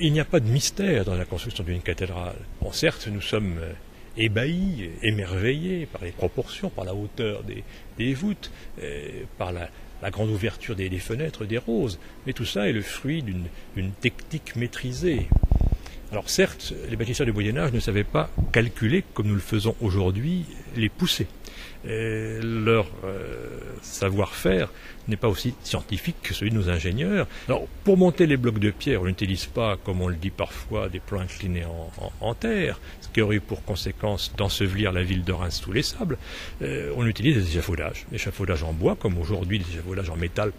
il n'y a pas de mystère dans la construction d'une cathédrale. Bon, certes, nous sommes ébahis, émerveillés par les proportions, par la hauteur des voûtes, par la grande ouverture des fenêtres, des roses, mais tout ça est le fruit d'une technique maîtrisée. Alors certes, les bâtisseurs du Moyen-Âge ne savaient pas calculer, comme nous le faisons aujourd'hui, les poussées. Leur savoir-faire n'est pas aussi scientifique que celui de nos ingénieurs. Alors, pour monter les blocs de pierre, on n'utilise pas, comme on le dit parfois, des plans inclinés en terre, ce qui aurait eu pour conséquence d'ensevelir la ville de Reims sous les sables. On utilise des échafaudages en bois, comme aujourd'hui des échafaudages en métal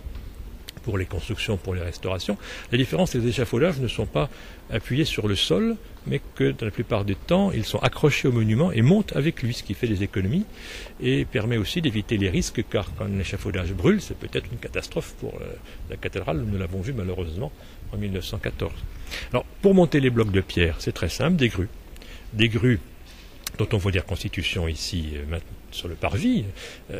pour les constructions, pour les restaurations. La différence, c'est que les échafaudages ne sont pas appuyés sur le sol, mais que dans la plupart du temps, ils sont accrochés au monument et montent avec lui, ce qui fait des économies et permet aussi d'éviter les risques, car quand un échafaudage brûle, c'est peut-être une catastrophe pour la cathédrale. Nous l'avons vu malheureusement en 1914. Alors, pour monter les blocs de pierre, c'est très simple, des grues. Des grues dont on voit des reconstitutions ici sur le parvis,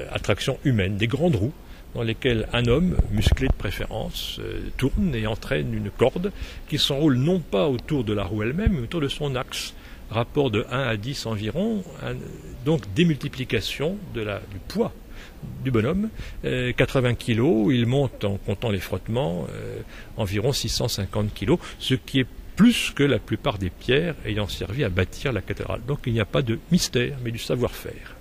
attraction humaine, des grandes roues, dans lesquelles un homme, musclé de préférence, tourne et entraîne une corde qui s'enroule non pas autour de la roue elle-même, mais autour de son axe. Rapport de 1 à 10 environ, donc démultiplication du poids du bonhomme. 80 kg, il monte en comptant les frottements, environ 650 kg, ce qui est plus que la plupart des pierres ayant servi à bâtir la cathédrale. Donc il n'y a pas de mystère, mais du savoir-faire.